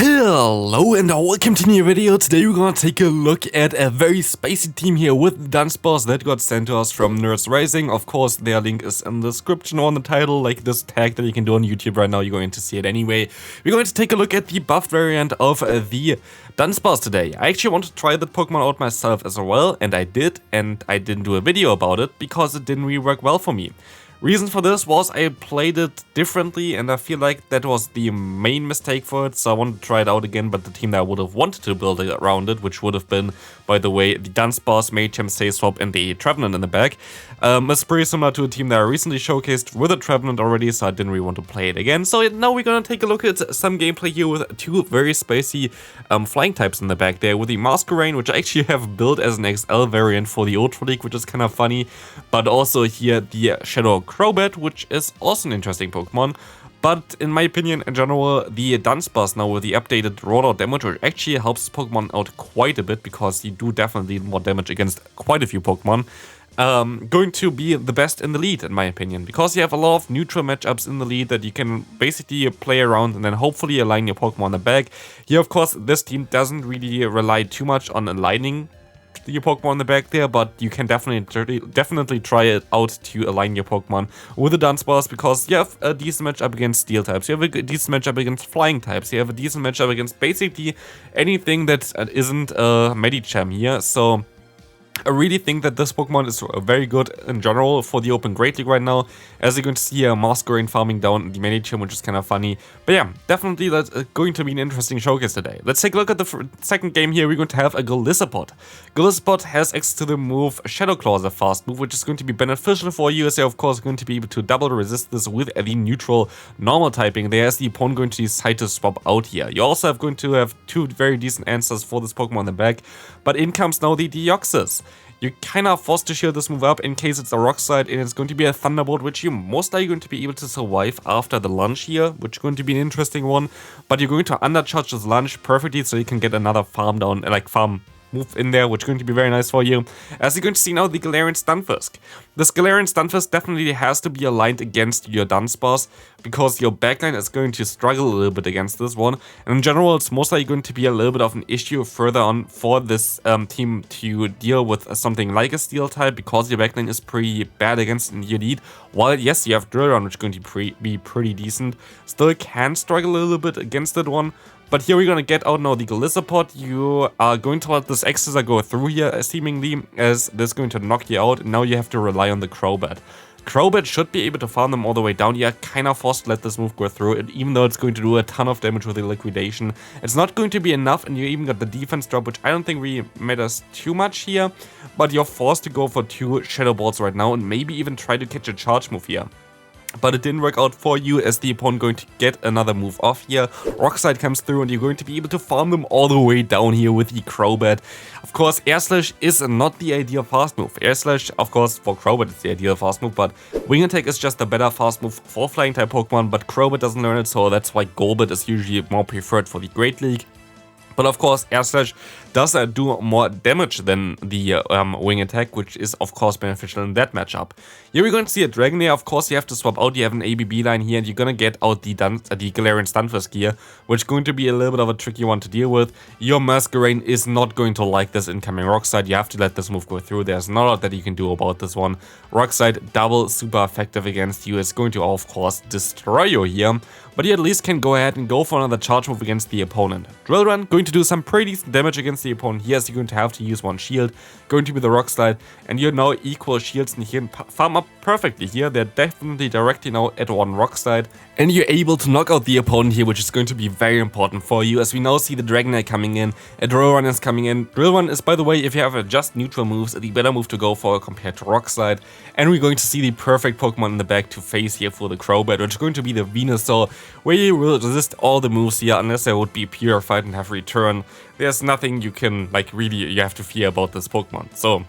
Hello and welcome to a new video. Today we're gonna take a look at a very spicy team here with Dunsparce that got sent to us from Nerds Rising. Of course, their link is in the description or on the title, like this tag that you can do on YouTube right now. You're going to see it anyway. We're going to take a look at the buffed variant of the Dunsparce today. I actually want to try that Pokemon out myself as well, and I did, and I didn't do a video about it because it didn't really work well for me. Reason for this was I played it differently, and I feel like that was the main mistake for it, so I wanted to try it out again, but the team that I would have wanted to build around it, which would have been, by the way, the Dunsparce, Machamp, Swap, and the Trevenant in the back, is pretty similar to a team that I recently showcased with a Trevenant already, so I didn't really want to play it again. So now we're gonna take a look at some gameplay here with two very spicy flying types in the back there, with the Masquerain, which I actually have built as an XL variant for the Ultra League, which is kind of funny, but also here the Shadow Crobat, which is also an interesting Pokemon. But in my opinion, in general, the Dunsparce now with the updated Rollout damage, which actually helps Pokemon out quite a bit, because you do definitely need more damage against quite a few Pokemon, going to be the best in the lead, in my opinion, because you have a lot of neutral matchups in the lead that you can basically play around and then hopefully align your Pokemon in the back. Here, of course, this team doesn't really rely too much on aligning your Pokemon in the back there, but you can definitely try it out to align your Pokemon with the Dunsparce, because you have a decent matchup against Steel types, you have a decent matchup against Flying types, you have a decent matchup against basically anything that isn't a Medicham here. So I really think that this Pokemon is very good in general for the Open Great League right now, as you're going to see a Masquerain farming down the Medicham, which is kind of funny. But yeah, definitely that's going to be an interesting showcase today. Let's take a look at the second game here. We're going to have a Galisapot. Galisapot has access to the move Shadow Claw as a fast move, which is going to be beneficial for you, as you're of course going to be able to double resist this with the neutral normal typing. There's the opponent going to decide to swap out here. You also have going to have two very decent answers for this Pokemon in the back, but in comes now the Deoxys. You're kind of forced to shield this move up in case it's a Rock Slide, and it's going to be a Thunderbolt, which you're most likely going to be able to survive after the lunge here, which is going to be an interesting one. But you're going to undercharge this lunge perfectly, so you can get another farm down, like farm move in there, which is going to be very nice for you. As you're going to see now, the Galarian Stunfisk. This Galarian Stunfisk definitely has to be aligned against your Dunsparce, because your backline is going to struggle a little bit against this one. And in general, it's most likely going to be a little bit of an issue further on for this team to deal with something like a Steel type, because your backline is pretty bad against your lead. While yes, you have Drill Run, which is going to be pretty decent, still can struggle a little bit against that one. But here we're going to get out now the Galisapot. You are going to let this Exeter go through here, seemingly, as this is going to knock you out. And now you have to rely on the Crobat. Crobat should be able to farm them all the way down. You're kind of forced to let this move go through it, even though it's going to do a ton of damage with the Liquidation. It's not going to be enough, and you even got the defense drop, which I don't think really matters too much here. But you're forced to go for two Shadow Balls right now, and maybe even try to catch a charge move here. But it didn't work out for you, as the opponent going to get another move off here. Rock Slide comes through, and you're going to be able to farm them all the way down here with the Crobat. Of course, Air Slash is not the ideal fast move. Air Slash, of course, for Crobat is the ideal fast move, but Wing Attack is just a better fast move for Flying type Pokemon, but Crobat doesn't learn it, so that's why Golbat is usually more preferred for the Great League. But of course, Air Slash does do more damage than the Wing Attack, which is of course beneficial in that matchup. Here we're going to see a Dragonair. Of course, you have to swap out. You have an ABB line here, and you're going to get out the Galarian Stunfisk here, which is going to be a little bit of a tricky one to deal with. Your Masquerain is not going to like this incoming Rock Slide. You have to let this move go through. There's not a lot that you can do about this one. Rock Slide, double super effective against you. It's going to, of course, destroy you here, but you at least can go ahead and go for another charge move against the opponent. Drill Run, going to do some pretty decent damage against the opponent here, as you're going to have to use one shield, going to be the Rock Slide, and you're now equal shields, and you can farm up perfectly here. They're definitely directly now at one Rock Slide, and you're able to knock out the opponent here, which is going to be very important for you, as we now see the Dragonair coming in, a Drill Run is coming in. Drill Run is, by the way, if you have just neutral moves, the better move to go for compared to Rock Slide, and we're going to see the perfect Pokemon in the back to face here for the Crobat, which is going to be the Venusaur, where you will resist all the moves here, unless there would be Purified and have Return. There's nothing you can, like, really, you have to fear about this Pokemon. So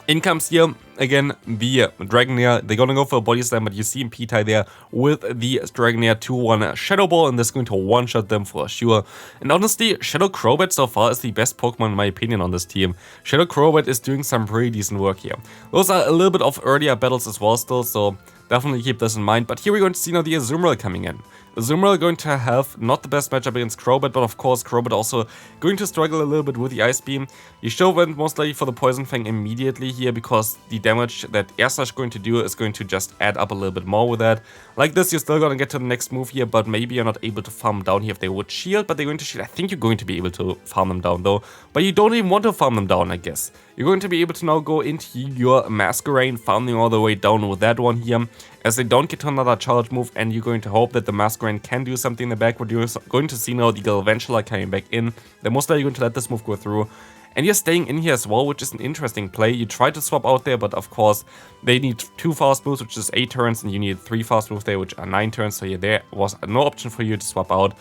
in comes here again, the Dragonair, they're gonna go for a Body Slam, but you see in P-Tai there with the Dragonair 2-1 Shadow Ball, and this is going to one-shot them for sure. And honestly, Shadow Crobat so far is the best Pokemon in my opinion on this team. Shadow Crobat is doing some pretty decent work here. Those are a little bit of earlier battles as well still, so definitely keep this in mind. But here we're going to see now the Azumarill coming in. Azumarill going to have not the best matchup against Crobat, but of course Crobat also going to struggle a little bit with the Ice Beam. You should went most likely for the Poison Fang immediately here, because the damage that Air Slash going to do is going to just add up a little bit more with that. Like this, you're still going to get to the next move here, but maybe you're not able to farm them down here if they would shield, but they're going to shield. I think you're going to be able to farm them down though, but you don't even want to farm them down, I guess. You're going to be able to now go into your Masquerain, farming all the way down with that one here, as they don't get to another charge move, and you're going to hope that the Masquerain can do something in the back. You're going to see now the Galvantula coming back in. They're most likely going to let this move go through. And you're staying in here as well, which is an interesting play. You try to swap out there, but of course, they need 2 fast moves, which is 8 turns, and you need 3 fast moves there, which are 9 turns. So yeah, there was no option for you to swap out.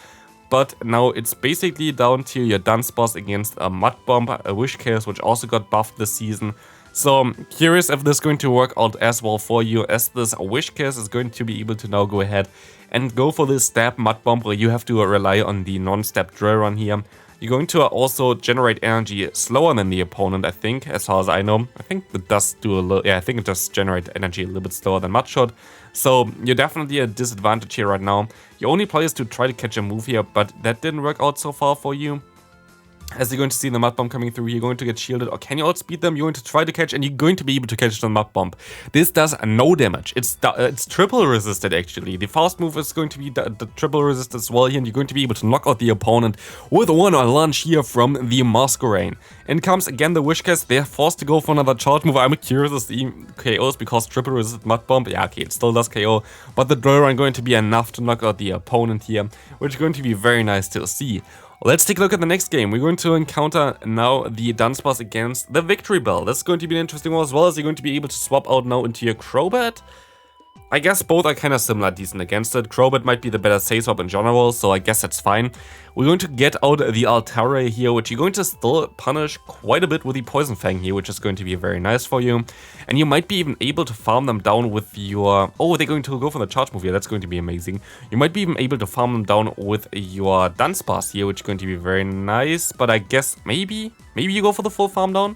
But now it's basically down to your Dunsparce against a Mud Bomb, a Whiscash, which also got buffed this season. So I'm curious if this is going to work out as well for you, as this Whiscash is going to be able to now go ahead and go for this Stab Mud Bomb, where you have to rely on the non-step Drill Run here. You're going to also generate energy slower than the opponent, I think, as far as I know. I think it does do a little, yeah, I think it does generate energy a little bit slower than Mudshot. So you're definitely at a disadvantage here right now. Your only play is to try to catch a move here, but that didn't work out so far for you. As you're going to see the Mud Bomb coming through, you're going to get shielded, or can you outspeed them? You're going to try to catch, and you're going to be able to catch the Mud Bomb. This does no damage. It's triple resisted actually. The fast move is going to be the triple resisted as well here, and you're going to be able to knock out the opponent with one lunge here from the Masquerain. In comes again the Whiscash. They're forced to go for another charge move. I'm curious as the KOs, because triple resisted Mud Bomb, yeah, okay, it still does KO, but the Drill Run going to be enough to knock out the opponent here, which is going to be very nice to see. Let's take a look at the next game. We're going to encounter now the Dunsparce against the Victreebel. This is going to be an interesting one, as well as you're going to be able to swap out now into your Crobat. I guess both are kind of similar, decent against it. Crobat might be the better safe swap in general, so I guess that's fine. We're going to get out the Altare here, which you're going to still punish quite a bit with the Poison Fang here, which is going to be very nice for you. And you might be even able to farm them down with your... Oh, they're going to go for the charge move here. That's going to be amazing. You might be even able to farm them down with your Dunsparce here, which is going to be very nice. But I guess maybe you go for the full farm down?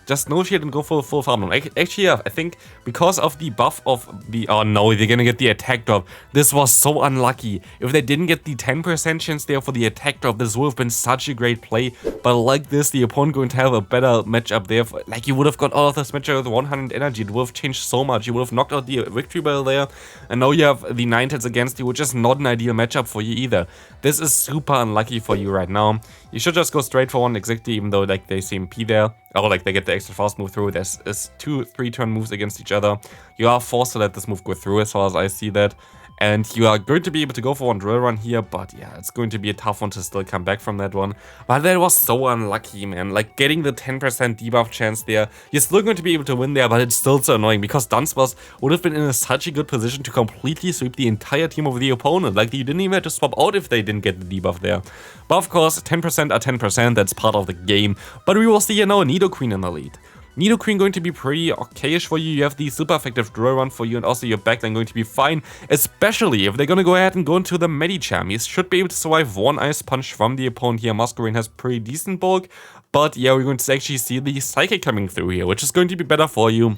Just no shield and go for a full farm down. Actually, yeah, I think because of the buff of the... Oh no, they're gonna get the attack drop. This was so unlucky. If they didn't get the 10% chance there for the attack drop, this would have been such a great play. But like this, the opponent going to have a better matchup there. Like, you would have got all of this matchup with 100 energy. It would have changed so much. You would have knocked out the Victreebel there. And now you have the Ninetales against you, which is not an ideal matchup for you either. This is super unlucky for you right now. You should just go straight for one exactly, even though like they see MP there. Or like they get the extra fast move through. There's 2-3 turn moves against each other. You are forced to let this move go through, as far as I see that. And you are going to be able to go for one Drill Run here, but yeah, it's going to be a tough one to still come back from that one. But that was so unlucky, man. Like, getting the 10% debuff chance there, you're still going to be able to win there, but it's still so annoying, because Dunsparce would have been in such a good position to completely sweep the entire team of the opponent. Like, you didn't even have to swap out if they didn't get the debuff there. But of course, 10% are 10%, that's part of the game. But we will see here now a Nidoqueen in the lead. Nidoqueen going to be pretty okayish for you. You have the super effective Drill Run for you, and also your backline going to be fine, especially if they're going to go ahead and go into the Medicham. You should be able to survive one Ice Punch from the opponent here. Masquerain has pretty decent bulk, but yeah, we're going to actually see the Psychic coming through here, which is going to be better for you,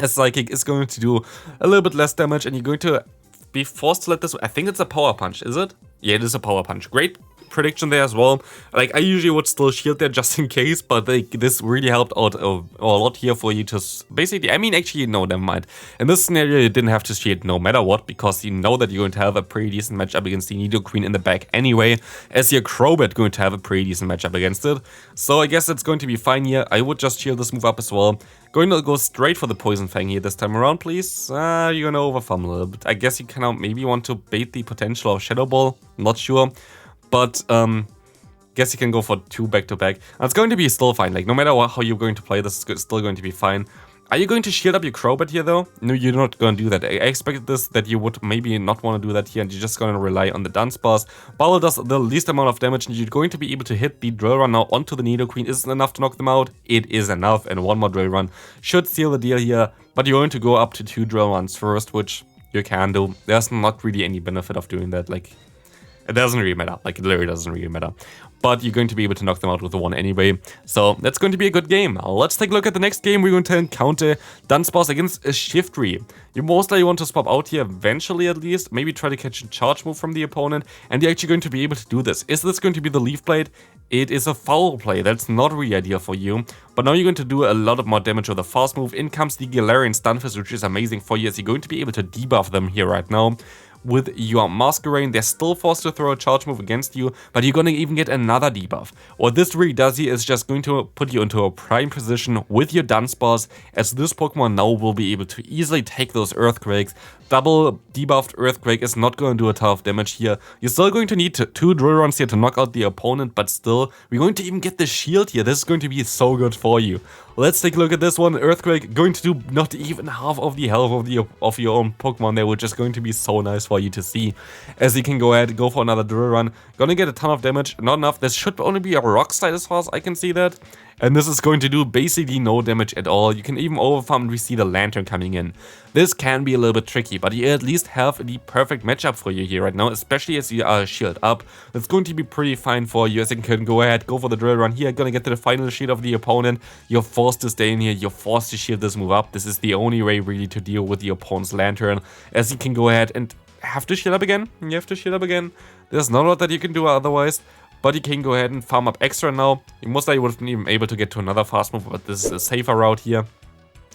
as Psychic is going to do a little bit less damage, and you're going to be forced to let this... I think it's a Power Punch, is it? Yeah, it is a Power Punch. Great prediction there as well. Like, I usually would still shield there just in case, but like, this really helped out a lot here for you to basically... I mean, actually, no, never mind. In this scenario, you didn't have to shield no matter what, because you know that you're going to have a pretty decent matchup against the Nidoqueen in the back anyway, as your Crobat going to have a pretty decent matchup against it. So I guess it's going to be fine here. I would just shield this move up as well. Going to go straight for the Poison Fang here this time around, please. You're going to overfarm a little bit. I guess you kind of maybe want to bait the potential of Shadow Ball. Not sure. But, guess you can go for 2 back-to-back. And it's going to be still fine. Like, no matter how you're going to play, this is still going to be fine. Are you going to shield up your Crobat here though? No, you're not going to do that. I expected this, that you would maybe not want to do that here and you're just going to rely on the Dunsparce. Bubble does the least amount of damage and you're going to be able to hit the Drill Run now onto the Nidoqueen. Is it enough to knock them out? It is enough, and one more Drill Run should seal the deal here. But you're going to go up to 2 Drill Runs first, which you can do. There's not really any benefit of doing that. Like, it doesn't really matter. Like, it literally doesn't really matter. But you're going to be able to knock them out with the 1 anyway. So that's going to be a good game. Let's take a look at the next game. We're going to encounter Dunsparce against a Shiftry. You most likely want to swap out here eventually at least. Maybe try to catch a charge move from the opponent. And you're actually going to be able to do this. Is this going to be the Leaf Blade? It is a foul play. That's not really ideal for you. But now you're going to do a lot of more damage with a fast move. In comes the Galarian and Stunfisk, which is amazing for you as you're going to be able to debuff them here right now. With your Masquerain, they're still forced to throw a charge move against you, but you're gonna even get another debuff. What this really does here is just going to put you into a prime position with your Dunsparce, as this Pokemon now will be able to easily take those Earthquakes. Double debuffed Earthquake is not going to do a ton of damage here. You're still going to need 2 Drill Runs here to knock out the opponent, but still, we're going to even get the shield here. This is going to be so good for you. Let's take a look at this one. Earthquake going to do not even half of the health of your own Pokemon there, which is going to be so nice for you to see. As you can go ahead, go for another Drill Run. Gonna get a ton of damage, not enough. This should only be a Rock Slide as far as I can see that. And this is going to do basically no damage at all. You can even overfarm and we see the Lanturn coming in. This can be a little bit tricky, but you at least have the perfect matchup for you here right now, especially as you are shield up. It's going to be pretty fine for you as you can go ahead, go for the Drill Run here, gonna get to the final shield of the opponent. You're forced to stay in here, you're forced to shield this move up. This is the only way really to deal with the opponent's Lanturn, as you can go ahead and have to shield up again. You have to shield up again. There's not a lot that you can do otherwise. But you can go ahead and farm up extra now. You most likely wouldn't even able to get to another fast move, but this is a safer route here.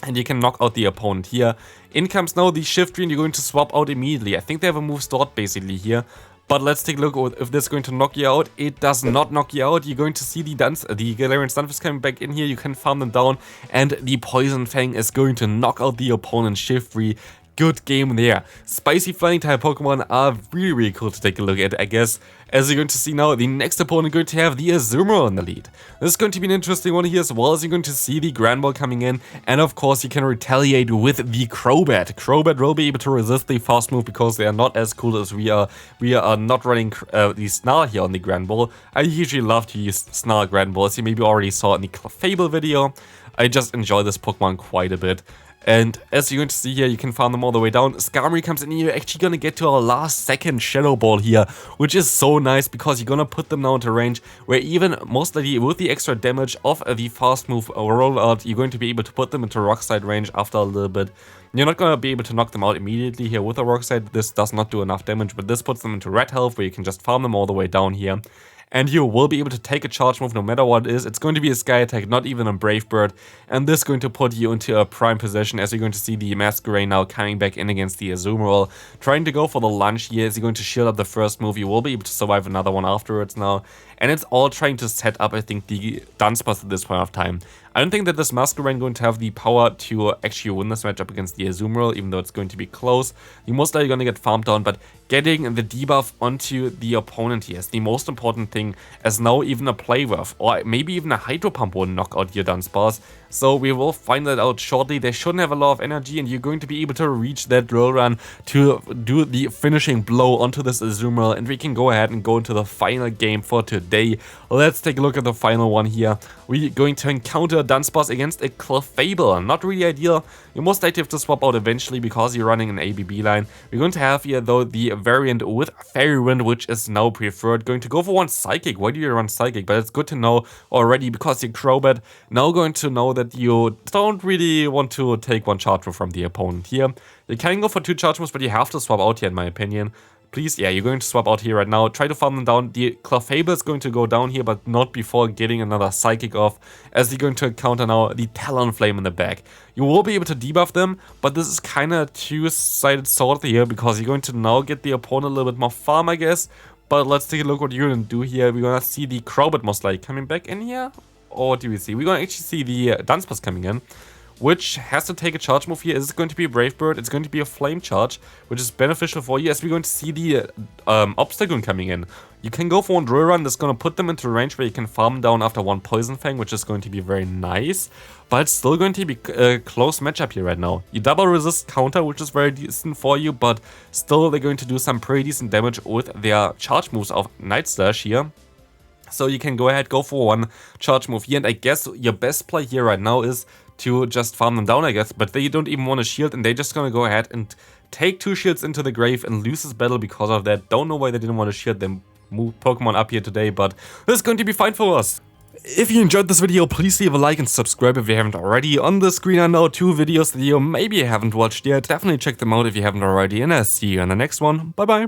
And you can knock out the opponent here. In comes now the Shiftry, and you're going to swap out immediately. I think they have a move stored basically here. But let's take a look if this is going to knock you out. It does not knock you out. You're going to see the Galarian Stunfisk coming back in here. You can farm them down. And the Poison Fang is going to knock out the opponent's Shiftry. Good game there. Spicy flying type Pokemon are really cool to take a look at, I guess. As you're going to see now, the next opponent going to have the Azumarill in the lead. This is going to be an interesting one here, as well as you're going to see the Grandbull coming in. And of course, you can retaliate with the Crobat. Crobat will be able to resist the fast move because they are not as cool as we are. We are not running the Snarl here on the Grandbull. I usually love to use Snarl Grandbull, as you maybe already saw in the Clefable video. I just enjoy this Pokemon quite a bit. And as you're going to see here, you can farm them all the way down. Skarmory comes in and you're actually going to get to our last second Shadow Ball here, which is so nice because you're going to put them now into range where even most likely with the extra damage of the fast move rollout, you're going to be able to put them into Rock Slide range after a little bit. You're not going to be able to knock them out immediately here with a Rock Slide. This does not do enough damage, but this puts them into red health where you can just farm them all the way down here. And you will be able to take a charge move no matter what it is. It's going to be a Sky Attack, not even a Brave Bird. And this is going to put you into a prime position as you're going to see the Masquerain now coming back in against the Azumarill. Trying to go for the lunge here as you're going to shield up the first move. You will be able to survive another one afterwards now. And it's all trying to set up, I think, the Dunsparce at this point of time. I don't think that this Masquerain going to have the power to actually win this matchup against the Azumarill, even though it's going to be close. You're most likely going to get farmed down, but getting the debuff onto the opponent here is the most important thing, as now even a Play Rough or maybe even a Hydro Pump will knock out your Dunsparce. So we will find that out shortly. They shouldn't have a lot of energy, and you're going to be able to reach that Drill Run to do the finishing blow onto this Azumarill, and we can go ahead and go into the final game for today. Let's take a look at the final one here. We're going to encounter Dunsparce against a Clefable. Not really ideal. You most likely have to swap out eventually because you're running an ABB line. We're going to have here though the variant with Fairy Wind, which is now preferred. Going to go for one Psychic. Why do you run Psychic? But it's good to know already because you're Crobat. Now going to know that you don't really want to take one charge move from the opponent here. You can go for 2 charge moves, but you have to swap out here in my opinion. Please, yeah, you're going to swap out here right now. Try to farm them down. The Clefable is going to go down here, but not before getting another Psychic off, as you're going to encounter now the Talonflame in the back. You will be able to debuff them, but this is kind of two-sided sword here, because you're going to now get the opponent a little bit more farm, I guess. But let's take a look what you're going to do here. We're going to see the Crobat most likely coming back in here. Or what do we see? We're going to actually see the Dunsparce coming in, which has to take a charge move here. Is it going to be a Brave Bird? It's going to be a Flame Charge, which is beneficial for you, as we're going to see the Obstacle coming in. You can go for one Drill Run that's going to put them into a range where you can farm down after one Poison Fang, which is going to be very nice. But it's still going to be a close matchup here right now. You double resist counter, which is very decent for you, but still they're going to do some pretty decent damage with their charge moves of Night Slash here. So you can go ahead, go for one charge move here, and I guess your best play here right now is to just farm them down, I guess, but they don't even want a shield, and they're just gonna go ahead and take 2 shields into the grave and lose this battle because of that. Don't know why they didn't want to shield them move Pokemon up here today, but this is going to be fine for us. If you enjoyed this video, please leave a like and subscribe if you haven't already. On the screen are now 2 videos that you maybe haven't watched yet. Definitely check them out if you haven't already, and I'll see you in the next one. Bye bye.